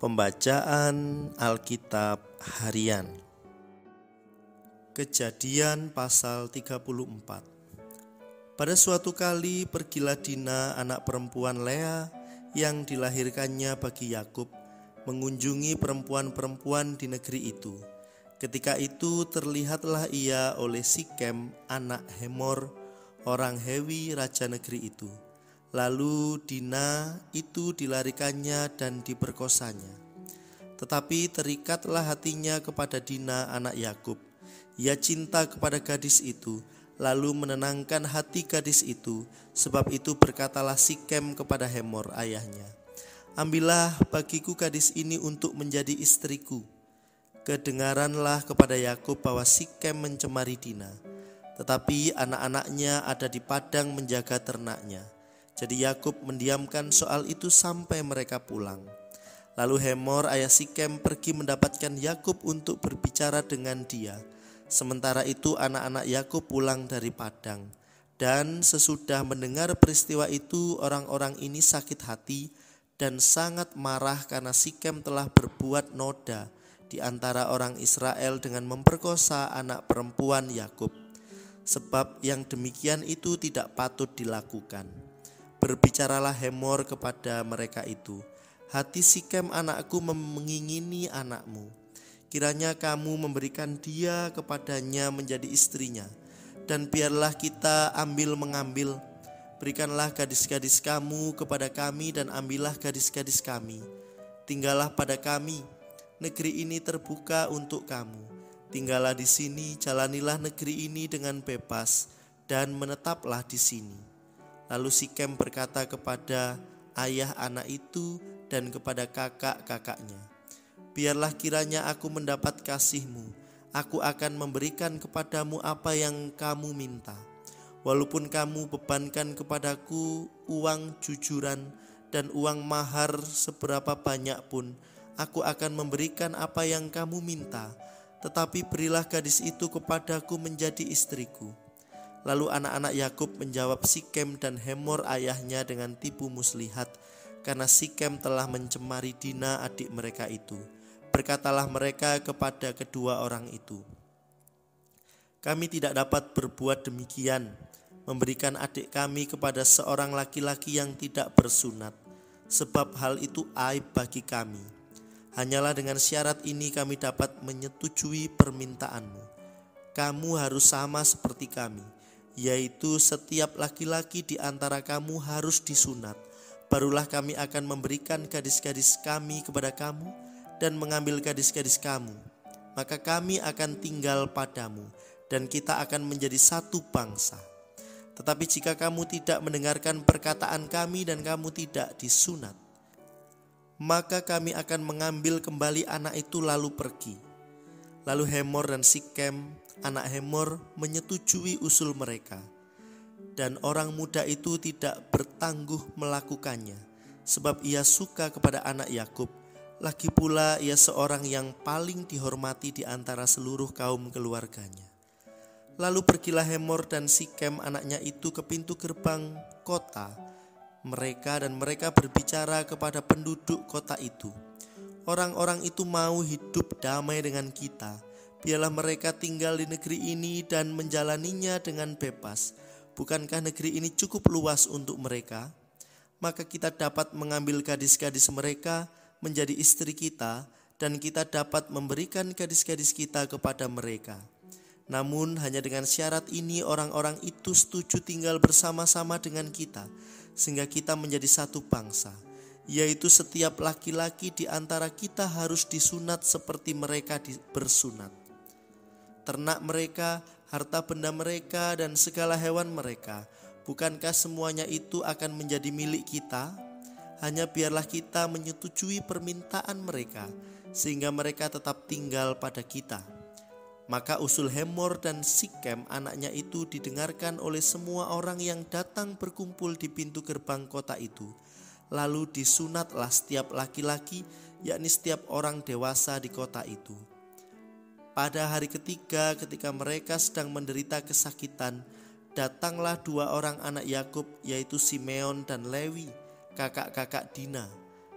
Pembacaan Alkitab Harian. Kejadian pasal 34. Pada suatu kali pergilah Dina anak perempuan Lea yang dilahirkannya bagi Yakub mengunjungi perempuan-perempuan di negeri itu. Ketika itu terlihatlah ia oleh Sikem anak Hemor, orang Hewi raja negeri itu. Lalu Dina itu dilarikannya dan diperkosanya. Tetapi terikatlah hatinya kepada Dina anak Yakub. Ia cinta kepada gadis itu, lalu menenangkan hati gadis itu. Sebab itu berkatalah Sikem kepada Hemor ayahnya, "Ambillah bagiku gadis ini untuk menjadi istriku." Kedengaranlah kepada Yakub bahwa Sikem mencemari Dina, tetapi anak-anaknya ada di padang menjaga ternaknya. Jadi Yakub mendiamkan soal itu sampai mereka pulang. Lalu Hemor ayah Sikem pergi mendapatkan Yakub untuk berbicara dengan dia. Sementara itu anak-anak Yakub pulang dari padang. Dan sesudah mendengar peristiwa itu, orang-orang ini sakit hati dan sangat marah karena Sikem telah berbuat noda di antara orang Israel dengan memperkosa anak perempuan Yakub. Sebab yang demikian itu tidak patut dilakukan. Berbicaralah Hemor kepada mereka itu, "Hati Sikem anakku mengingini anakmu. Kiranya kamu memberikan dia kepadanya menjadi istrinya. Dan biarlah kita ambil-mengambil. Berikanlah gadis-gadis kamu kepada kami dan ambillah gadis-gadis kami. Tinggallah pada kami. Negeri ini terbuka untuk kamu. Tinggallah di sini, jalanilah negeri ini dengan bebas dan menetaplah di sini." Lalu Sikem berkata kepada ayah anak itu dan kepada kakak-kakaknya, "Biarlah kiranya aku mendapat kasihmu. Aku akan memberikan kepadamu apa yang kamu minta. Walaupun kamu bebankan kepadaku uang jujuran dan uang mahar seberapa banyak pun, aku akan memberikan apa yang kamu minta. Tetapi berilah gadis itu kepadaku menjadi istriku." Lalu anak-anak Yakub menjawab Sikem dan Hemor ayahnya dengan tipu muslihat, karena Sikem telah mencemari Dina adik mereka itu. Berkatalah mereka kepada kedua orang itu, "Kami tidak dapat berbuat demikian, memberikan adik kami kepada seorang laki-laki yang tidak bersunat, sebab hal itu aib bagi kami. Hanyalah dengan syarat ini kami dapat menyetujui permintaanmu. Kamu harus sama seperti kami, yaitu setiap laki-laki di antara kamu harus disunat. Barulah kami akan memberikan gadis-gadis kami kepada kamu dan mengambil gadis-gadis kamu. Maka kami akan tinggal padamu dan kita akan menjadi satu bangsa. Tetapi jika kamu tidak mendengarkan perkataan kami dan kamu tidak disunat, maka kami akan mengambil kembali anak itu lalu pergi." Lalu Hemor dan Sikem anak Hemor menyetujui usul mereka, dan orang muda itu tidak bertangguh melakukannya, sebab ia suka kepada anak Yakub. Lagi pula ia seorang yang paling dihormati di antara seluruh kaum keluarganya. Lalu pergilah Hemor dan Sikem anaknya itu ke pintu gerbang kota mereka, dan mereka berbicara kepada penduduk kota itu, "Orang-orang itu mau hidup damai dengan kita. Biarlah mereka tinggal di negeri ini dan menjalaninya dengan bebas. Bukankah negeri ini cukup luas untuk mereka? Maka kita dapat mengambil gadis-gadis mereka menjadi istri kita, dan kita dapat memberikan gadis-gadis kita kepada mereka. Namun hanya dengan syarat ini orang-orang itu setuju tinggal bersama-sama dengan kita, sehingga kita menjadi satu bangsa. Yaitu setiap laki-laki di antara kita harus disunat seperti mereka bersunat. Ternak mereka, harta benda mereka, dan segala hewan mereka, bukankah semuanya itu akan menjadi milik kita? Hanya biarlah kita menyetujui permintaan mereka, sehingga mereka tetap tinggal pada kita." Maka usul Hemor dan Sikem anaknya itu didengarkan oleh semua orang yang datang berkumpul di pintu gerbang kota itu. Lalu disunatlah setiap laki-laki, yakni setiap orang dewasa di kota itu. Pada hari ketiga, ketika mereka sedang menderita kesakitan, datanglah dua orang anak Yakub, yaitu Simeon dan Lewi, kakak-kakak Dina.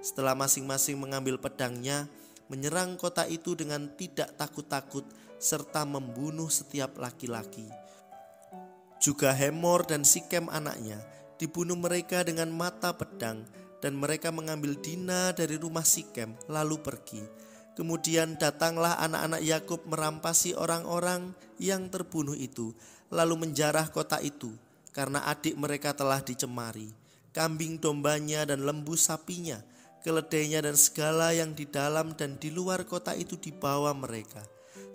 Setelah masing-masing mengambil pedangnya, menyerang kota itu dengan tidak takut-takut serta membunuh setiap laki-laki. Juga Hemor dan Sikem anaknya dibunuh mereka dengan mata pedang, dan mereka mengambil Dina dari rumah Sikem lalu pergi. Kemudian datanglah anak-anak Yakub merampasi orang-orang yang terbunuh itu, lalu menjarah kota itu, karena adik mereka telah dicemari. Kambing dombanya dan lembu sapinya, keledainya dan segala yang di dalam dan di luar kota itu dibawa mereka.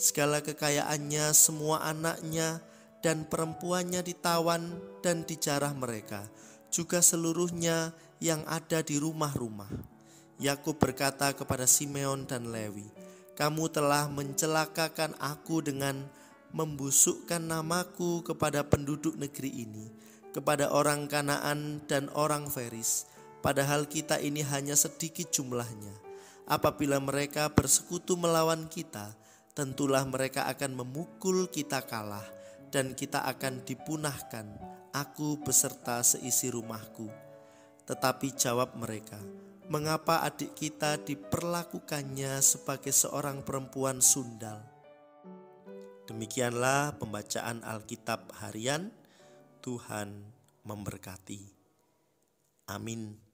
Segala kekayaannya, semua anaknya dan perempuannya ditawan dan dijarah mereka, juga seluruhnya yang ada di rumah-rumah. Yakub berkata kepada Simeon dan Lewi, "Kamu telah mencelakakan aku dengan membusukkan namaku kepada penduduk negeri ini, kepada orang Kanaan dan orang Feris, padahal kita ini hanya sedikit jumlahnya. Apabila mereka bersekutu melawan kita, tentulah mereka akan memukul kita kalah, dan kita akan dipunahkan, aku beserta seisi rumahku." Tetapi jawab mereka, "Mengapa adik kita diperlakukannya sebagai seorang perempuan sundal?" Demikianlah pembacaan Alkitab harian. Tuhan memberkati. Amin.